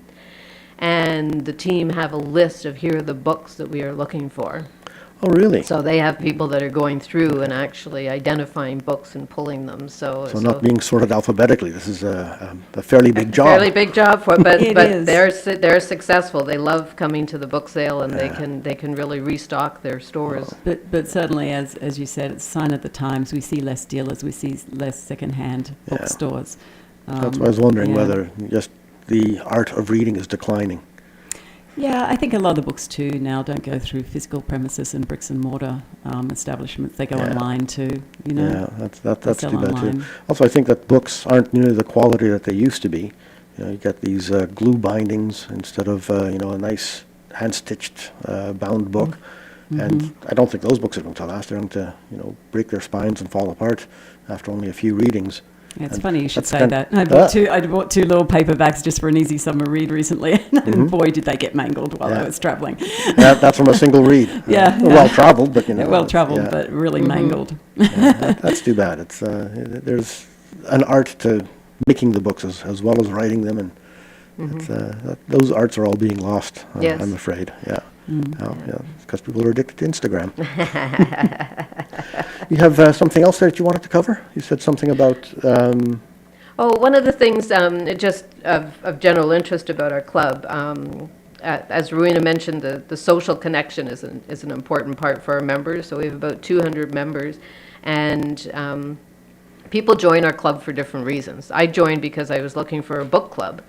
and the team have a list of here are the books that we are looking for. Oh, really? So they have people that are going through and actually identifying books and pulling them. So not being sorted alphabetically. This is a fairly big job. Fairly big job, but is. they're successful. They love coming to the book sale, and they can really restock their stores. But certainly, as you said, it's a sign of the times. We see less dealers. We see less second-hand bookstores. That's why I was wondering whether just the art of reading is declining. Yeah, I think a lot of the books too now don't go through physical premises and bricks and mortar establishments. They go online too, Yeah, that's too bad online. too. Also, I think that books aren't nearly the quality that they used to be. You get these glue bindings instead of a nice hand-stitched bound book. And I don't think those books are going to last. They're going to break their spines and fall apart after only a few readings. Yeah, it's funny you should say that. I bought 2 little paperbacks just for an easy summer read recently, and boy, did they get mangled while I was traveling. That's from a single read. Well-traveled, but well-traveled, but really mangled. That's too bad. It's there's an art to making the books as well as writing them, and those arts are all being lost. I'm afraid. Because people are addicted to Instagram. You have something else that you wanted to cover? You said something about... one of the things just of general interest about our club, as Rowena mentioned, the social connection is an important part for our members. So we have about 200 members, and people join our club for different reasons. I joined because I was looking for a book club.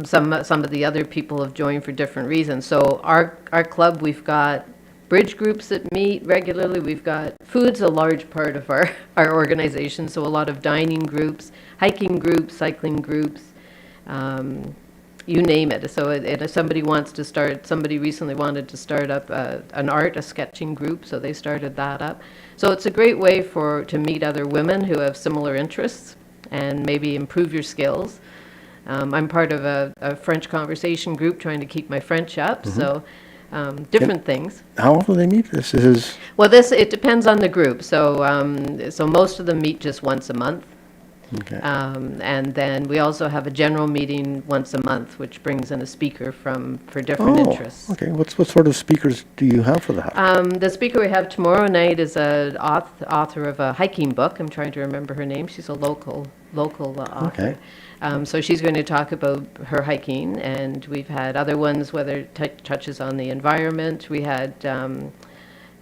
Some of the other people have joined for different reasons. So our club, we've got bridge groups that meet regularly. We've got food's a large part of our organization, so a lot of dining groups, hiking groups, cycling groups, you name it. So if somebody recently wanted to start up a sketching group, so they started that up. So it's a great way to meet other women who have similar interests and maybe improve your skills. I'm part of a French conversation group trying to keep my French up, so different things. How often do they meet? Well, it depends on the group. So most of them meet just once a month. Okay. And then we also have a general meeting once a month, which brings in a speaker for different interests. Okay. What sort of speakers do you have for that? The speaker we have tomorrow night is an author of a hiking book. I'm trying to remember her name. She's a local author. Okay. So she's going to talk about her hiking, and we've had other ones, whether it touches on the environment. We had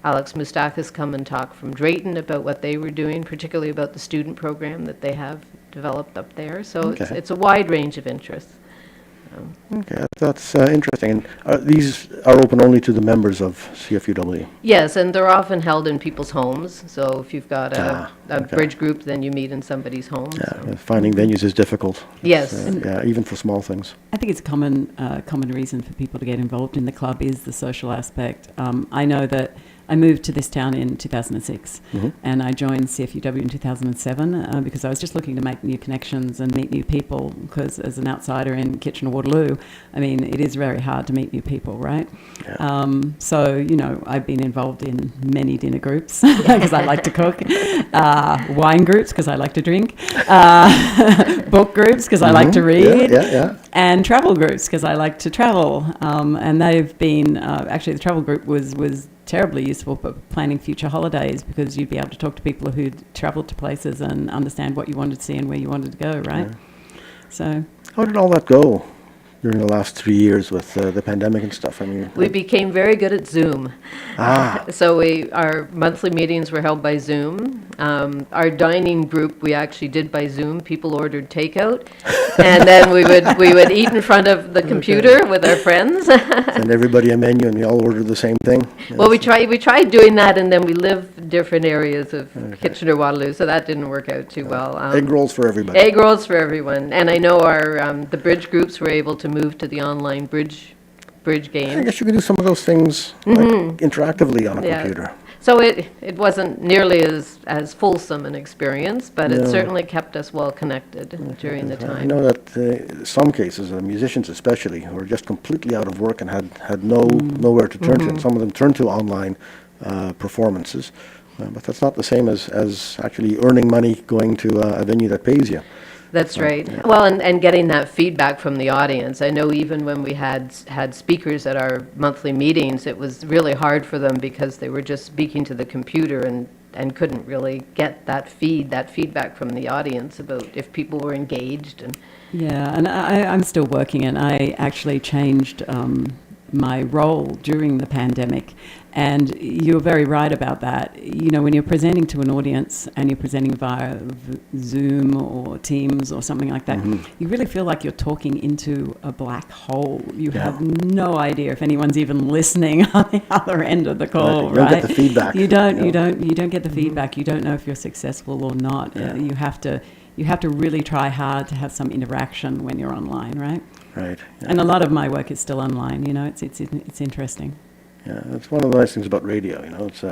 Alex Moustakis come and talk from Drayton about what they were doing, particularly about the student program that they have developed up there. So it's a wide range of interests. Okay, that's interesting. And these are open only to the members of CFUW? Yes, and they're often held in people's homes. So if you've got a bridge group, then you meet in somebody's home. Yeah, so. Finding venues is difficult. Yes. Even for small things. I think it's a common reason for people to get involved in the club is the social aspect. I know that I moved to this town in 2006, and I joined CFUW in 2007 because I was just looking to make new connections and meet new people, because as an outsider in Kitchener-Waterloo, I mean, it is very hard to meet new people, right? Yeah. So, I've been involved in many dinner groups because I like to cook, wine groups because I like to drink, book groups because I like to read, and travel groups because I like to travel. And they've been, actually the travel group was terribly useful for planning future holidays, because you'd be able to talk to people who'd travelled to places and understand what you wanted to see and where you wanted to go, right? Yeah. So, how did all that go during the last 3 years with the pandemic and stuff? I mean, we became very good at Zoom. So our monthly meetings were held by Zoom. Our dining group we actually did by Zoom. People ordered takeout, and then we would eat in front of the computer with our friends. Send everybody a menu, and we all ordered the same thing. Well, we tried doing that, and then we live different areas of Kitchener-Waterloo, so that didn't work out too well. Egg rolls for everybody. Egg rolls for everyone, and I know the bridge groups were able to move to the online bridge game. I guess you could do some of those things like interactively on a computer. So it wasn't nearly as fulsome an experience, but it certainly kept us well connected during the time. I know that in some cases, musicians especially, who were just completely out of work and had nowhere to turn to, and some of them turned to online performances. But that's not the same as actually earning money going to a venue that pays you. That's right. Yeah. Well, and getting that feedback from the audience. I know even when we had speakers at our monthly meetings, it was really hard for them because they were just speaking to the computer and couldn't really get that feedback from the audience about if people were engaged. And I'm still working, and I actually changed my role during the pandemic. And you're very right about that. When you're presenting to an audience and you're presenting via Zoom or Teams or something like that, you really feel like you're talking into a black hole. You have no idea if anyone's even listening on the other end of the call, right? You don't get the feedback. You don't get the feedback. You don't know if you're successful or not. Yeah. You have to really try hard to have some interaction when you're online, right? Right. Yeah. And a lot of my work is still online. It's interesting. Yeah, that's one of the nice things about radio. It's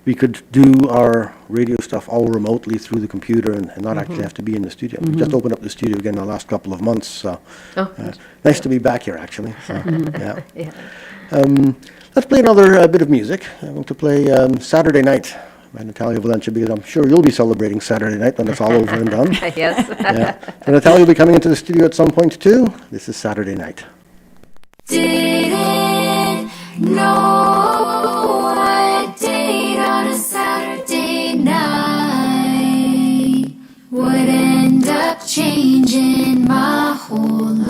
we could do our radio stuff all remotely through the computer and not actually have to be in the studio. We just opened up the studio again the last couple of months, so nice to be back here actually. So, let's play another bit of music. I'm going to play Saturday Night by Natalia Valencia, because I'm sure you'll be celebrating Saturday night when it's all over and done. Yes. So Natalia will be coming into the studio at some point too. This is Saturday Night. Know what date on a Saturday night would end up changing my whole life.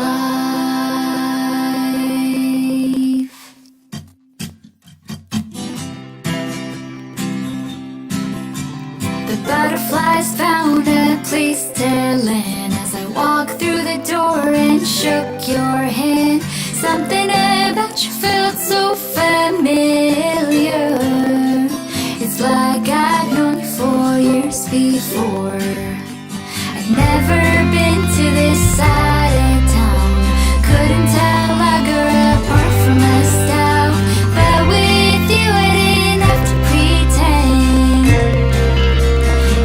The butterflies found a place to land as I walked through the door and shook your hand. Something about you felt so familiar. before. I've never been to this side of town. Couldn't tell I grew apart from my style. But with you I didn't have to pretend.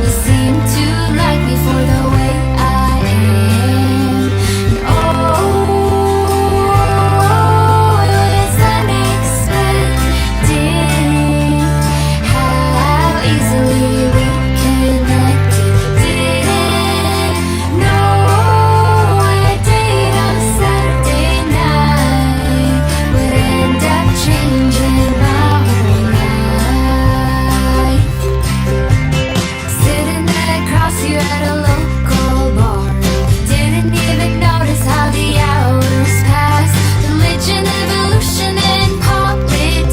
You seem to like me for the way I am. Oh, it was unexpected how easily we connected. Didn't know a date on Saturday night would end up changing my whole life. Sitting across you at a local bar, didn't even notice how the hours passed. Religion, evolution, and politics.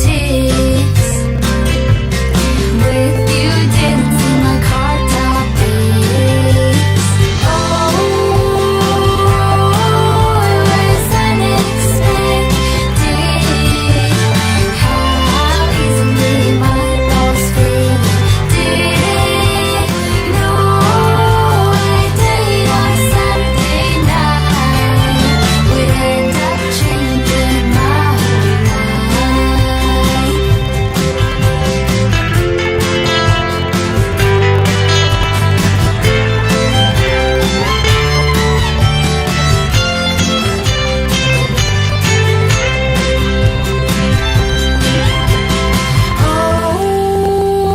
With you, didn't seem like hard topics. Oh, it was unexpected how easily my walls fell. Didn't know a date on Saturday night would end up changing my whole life.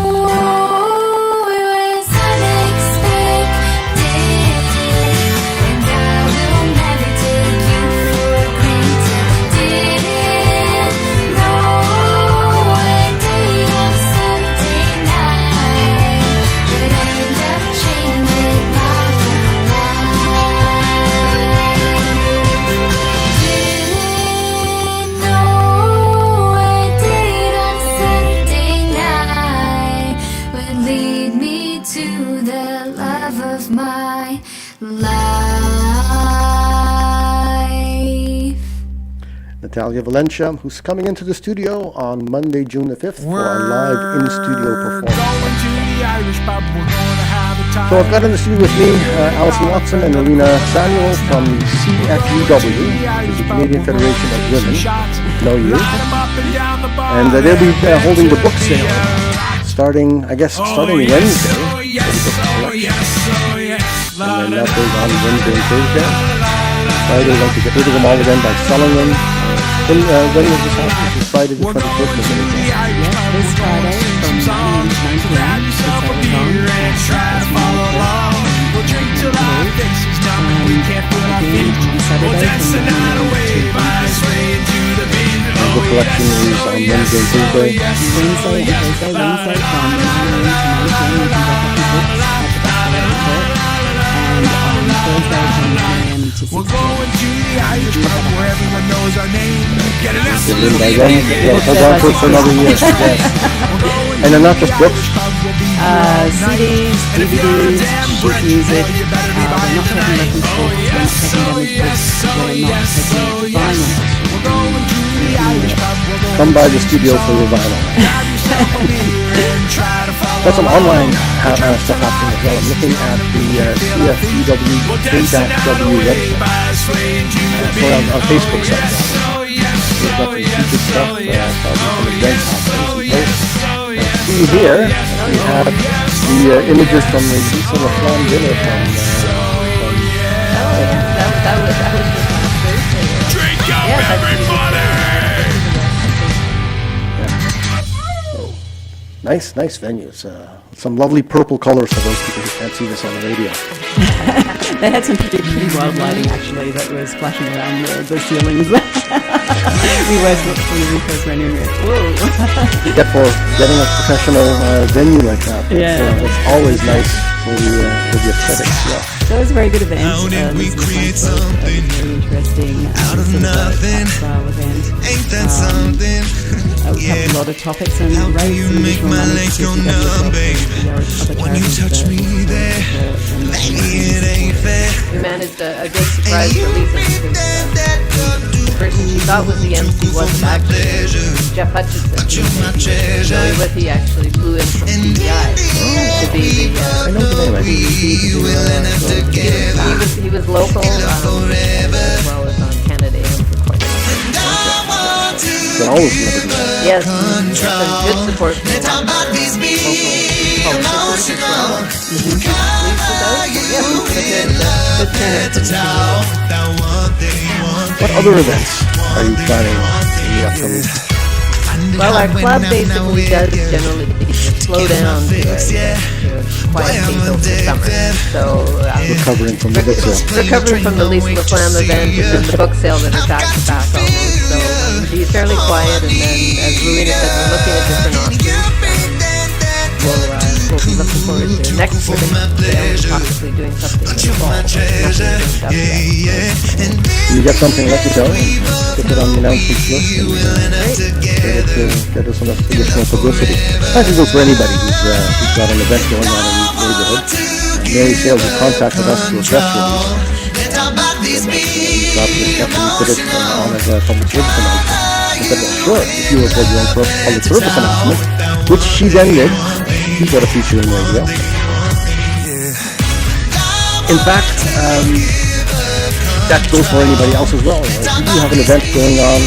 Oh, it was unexpected, and I will never take you for granted. Didn't know a date on Saturday night would end up changing my whole life. Didn't know a date on Saturday night would lead me to the love of my life. Natalia Valencia, who's coming into the studio on Monday, June the 5th for our live in-studio performance. So I've got in the studio with me Alison Watson and Rowena Samuel from CFUW, which is the Canadian Federation of Women. Know you. And they'll be holding the book sale starting Wednesday. And then that goes on Wednesday and Thursday. Friday, we'd like to get rid of them all again by selling them. When was this happening? This is Friday the 21st of April. This Friday from 9 to 9 p.m. The collection is on Wednesday and Thursday. Wednesday from 9 to 9 p.m. And on Thursday from 9 a.m. to 6 p.m. Hold on for another year. Yes. And they're not just books. CDs, DVDs, sheet music. We're not taking reference books. We're not taking damaged books. We're not taking vinyl. Come by the studio for your vinyl. Got some online stuff happening as well. I'm looking at the CFUW website. On Facebook site. We've got some featured stuff, some events happening, some posts. See here, we have the images from the Lisa LaFlamme dinner from That was just last Thursday. Drink up, everybody! Nice venues. Some lovely purple colors for those people who can't see this on the radio. They had some pretty wild lighting actually that was flashing around the ceilings. We first ran in here. Whoa! Except for getting a professional venue like that. It's always nice for the aesthetics. Yeah. So it was a very good event. How did we create something very interesting out of nothing? Event. Ain't that something? We covered a lot of topics and raised some additional money to CFUW, baby. When you touch me there, We managed a good surprise for Lisa because person she thought was the MC wasn't actually Jeff Hutchinson, who you may be familiar with. He actually flew in from CBI to be the. I know the name. I think he was local as well as on Canada AM for quite a while. Can always never do that. Yes, some good support from local politicians as well. Good turnout. What other events are you planning in the upcoming? Well, our club basically does generally slow down to a quiet pace over the summer. So Recovering from the book sale. recovering from the Lisa LaFlamme event and then the book sale that are back to back almost. So it'll be fairly quiet, and then as Rowena said, we're looking at different options. We'll be looking forward to next spring sale and possibly doing something in the fall. You get something, let me know. Put it on the announcements list and get us some additional publicity. I think it's for anybody who's got an event going on in the neighborhood. Mary Sales has contacted us through a press release. We got the step and we put it on as a public service announcement. I said, well, sure, if you report your own public service announcement, which she then did, she's got a feature in radio. In fact, that goes for anybody else as well. If you have an event going on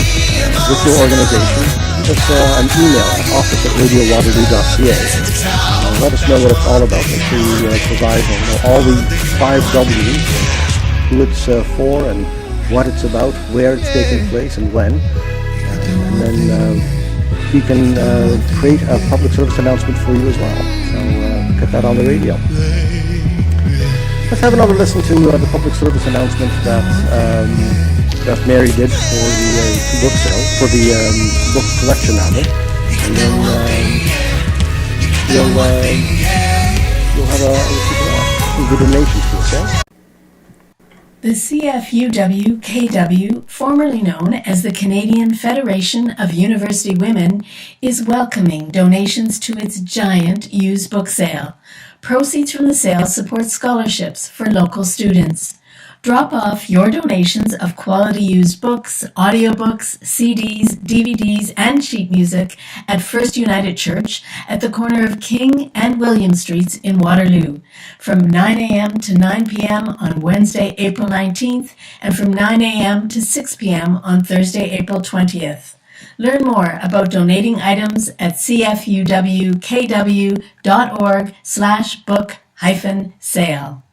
with your organization, just an email at office@radiowaterloo.ca. Let us know what it's all about. Make sure you provide all the 5 W's, who it's for and what it's about, where it's taking place and when. And then we can create a public service announcement for you as well. So get that on the radio. Let's have another listen to the public service announcement that Mary did for the book sale, for the book collection rather. And then you'll have a good donation to us, eh? The CFUW KW, formerly known as the Canadian Federation of University Women, is welcoming donations to its giant used book sale. Proceeds from the sale support scholarships for local students. Drop off your donations of quality used books, audiobooks, CDs, DVDs, and sheet music at First United Church at the corner of King and William Streets in Waterloo from 9 a.m. to 9 p.m. on Wednesday, April 19th, and from 9 a.m. to 6 p.m. on Thursday, April 20th. Learn more about donating items at cfuwkw.org/book-sale.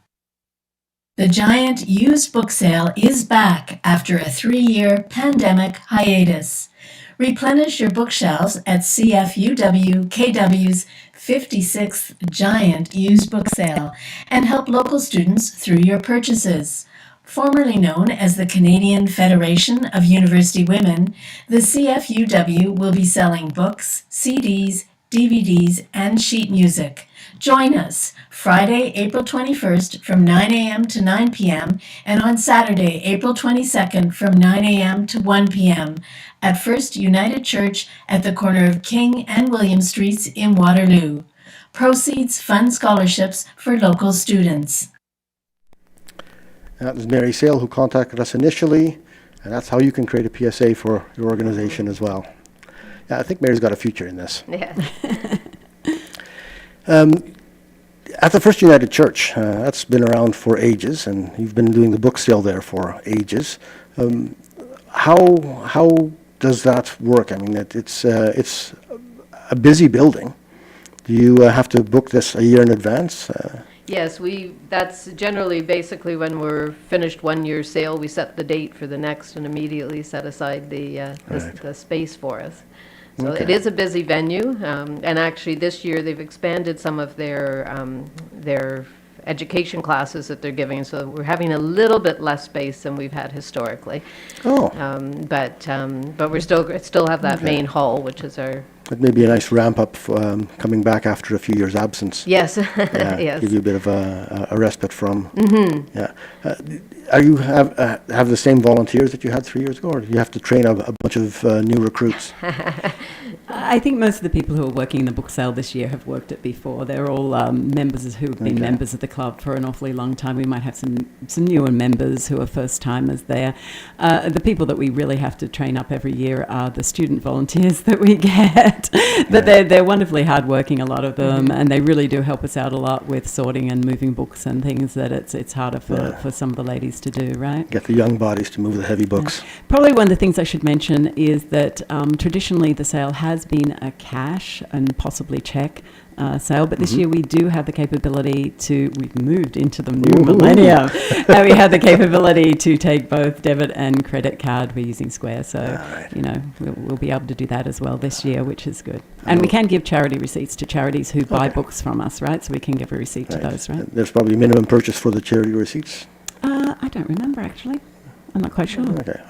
The giant used book sale is back after a 3-year pandemic hiatus. Replenish your bookshelves at CFUW KW's 56th giant used book sale and help local students through your purchases. Formerly known as the Canadian Federation of University Women, the CFUW will be selling books, CDs, DVDs, and sheet music. Join us Friday, April 21st from 9 a.m. to 9 p.m. and on Saturday, April 22nd from 9 a.m. to 1 p.m. at First United Church at the corner of King and William Streets in Waterloo. Proceeds fund scholarships for local students. That was Mary Sale who contacted us initially, and that's how you can create a PSA for your organization as well. Yeah, I think Mary's got a future in this. Yeah. At the First United Church, that's been around for ages, and you've been doing the book sale there for ages. How does that work? I mean, it's a busy building. Do you have to book this a year in advance? Yes, that's generally basically when we're finished 1 year sale, we set the date for the next and immediately set aside the space for us. So Okay. it is a busy venue, and actually this year they've expanded some of their education classes that they're giving, so we're having a little bit less space than we've had historically. Oh, But we still have that main hall, which is our. that may be a nice ramp up coming back after a few years' absence. Yes. Yeah, Yes. give you a bit of a respite from. Mm-hmm. Yeah. Are you have the same volunteers that you had 3 years ago, or do you have to train a bunch of new recruits? I think most of the people who are working in the book sale this year have worked it before. They're all members who have been members of the club for an awfully long time. We might have some newer members who are first-timers there. The people that we really have to train up every year are the student volunteers that we get. But they're wonderfully hardworking, a lot of them, and they really do help us out a lot with sorting and moving books and things that it's harder for some of the ladies to do, right? Get the young bodies to move the heavy books. Probably one of the things I should mention is that traditionally the sale has been a cash and possibly cheque sale, but this year we do have the capability we've moved into the new millennium, and we have the capability to take both debit and credit card. We're using Square, so we'll be able to do that as well this year, which is good. And we can give charity receipts to charities who buy books from us, right? So we can give a receipt to those, right? There's probably minimum purchase for the charity receipts. I don't remember, actually. I'm not quite sure. Okay.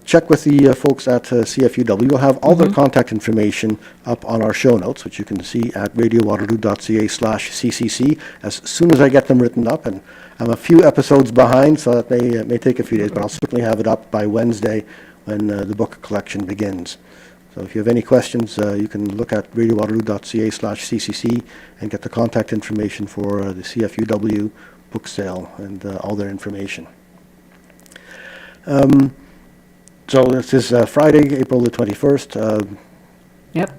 Check with the folks at CFUW. We'll have all their contact information up on our show notes, which you can see at radiowaterloo.ca/ccc as soon as I get them written up. And I'm a few episodes behind, so that may take a few days, but I'll certainly have it up by Wednesday when the book collection begins. So if you have any questions, you can look at radiowaterloo.ca/ccc and get the contact information for the CFUW Book Sale and all their information. So this is Friday, April the 21st.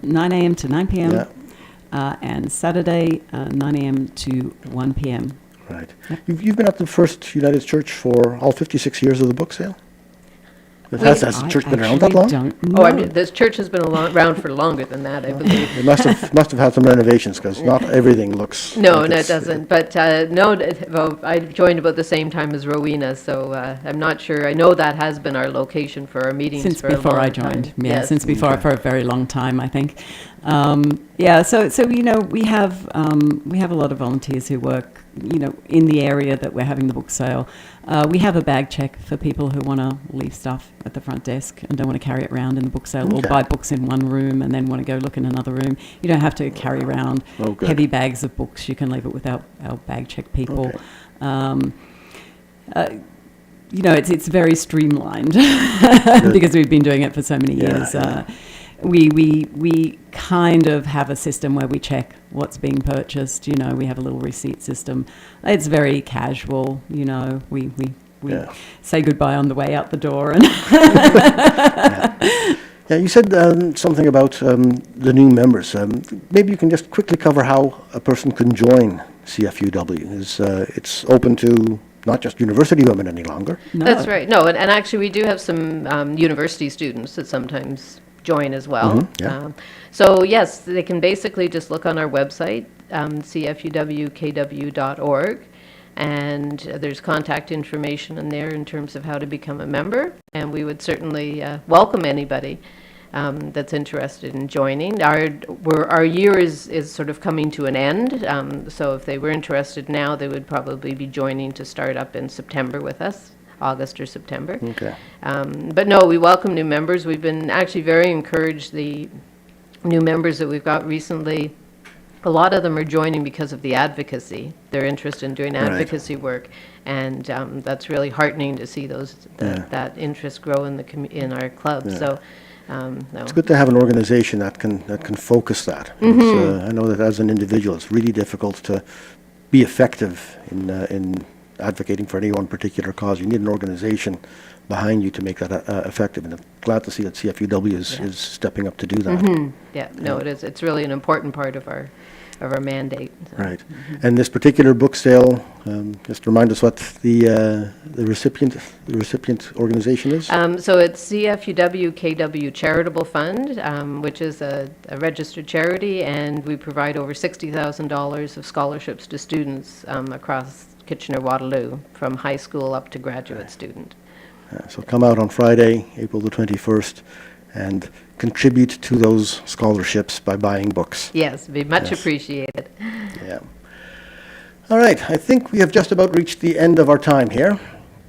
9 a.m. to 9 p.m. Yeah. And Saturday, 9 a.m. to 1 p.m. Right. You've been at the First United Church for all 56 years of the book sale? Has the church been around that long? This church has been around for longer than that, I believe. It must have had some renovations, because not everything looks... No, like it doesn't. But I joined about the same time as Rowena, so I'm not sure. I know that has been our location for our meetings since for a long before I time. joined. Yeah, Yes. since before for a very long time, I think. So we have a lot of volunteers who work in the area that we're having the book sale. We have a bag check for people who want to leave stuff at the front desk and don't want to carry it around in the book sale, or buy books in one room and then want to go look in another room. You don't have to carry around heavy bags of books. You can leave it with our bag check people. It's very streamlined because we've been doing it for so many years. We kind of have a system where we check what's being purchased. We have a little receipt system. It's very casual. We say goodbye on the way out the door. And you said something about the new members. Maybe you can just quickly cover how a person can join CFUW. It's open to not just university women any longer. No. That's right. No, and actually we do have some university students that sometimes join as well. So yes, they can basically just look on our website, cfuwkw.org, and there's contact information in there in terms of how to become a member, and we would certainly welcome anybody that's interested in joining. Our year is sort of coming to an end, so if they were interested now, they would probably be joining to start up in September with us. August or September. Okay. But no, we welcome new members. We've been actually very encouraged. The new members that we've got recently, a lot of them are joining because of the advocacy. They're interested in doing advocacy work, and that's really heartening to see that interest grow in our club. So. It's good to have an organization that can focus that. I know that as an individual, it's really difficult to be effective in advocating for any one particular cause. You need an organization behind you to make that effective, and I'm glad to see that CFUW is stepping up to do that. It is. It's really an important part of our mandate. So. Right. And this particular book sale, just remind us what the recipient organization is. So it's CFUW KW Charitable Fund, which is a registered charity, and we provide over $60,000 of scholarships to students across Kitchener-Waterloo, from high school up to graduate student. So come out on Friday, April the 21st, and contribute to those scholarships by buying books. Yes, it'd be much appreciated. Yeah. All right, I think we have just about reached the end of our time here.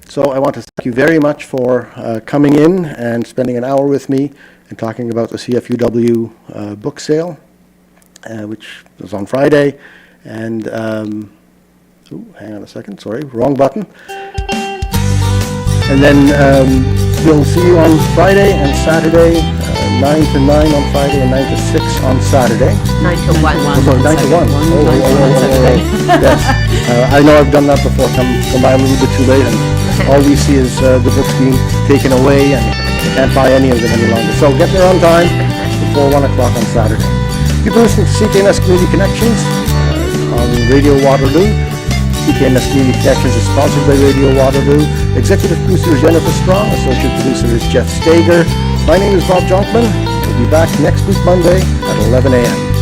So I want to thank you very much for coming in and spending an hour with me and talking about the CFUW book sale, which was on Friday. And hang on a second, sorry, wrong button. And then we'll see you on Friday and Saturday 9 to 9 on Friday and 9 to 6 on Saturday. 9 to 1. Oh, sorry, 9 to 1. Yes. I know I've done that before. Come by a little bit too late, and all we see is the books being taken away, and can't buy any of them any longer. So get there on time before 1 o'clock on Saturday. You've been listening to CKMS Community Connections on Radio Waterloo. CKMS Community Connections is sponsored by Radio Waterloo. Executive producer is Jennifer Strong. Associate producer is Jeff Stager. My name is Bob Jonkman. We'll be back next week, Monday at 11 a.m.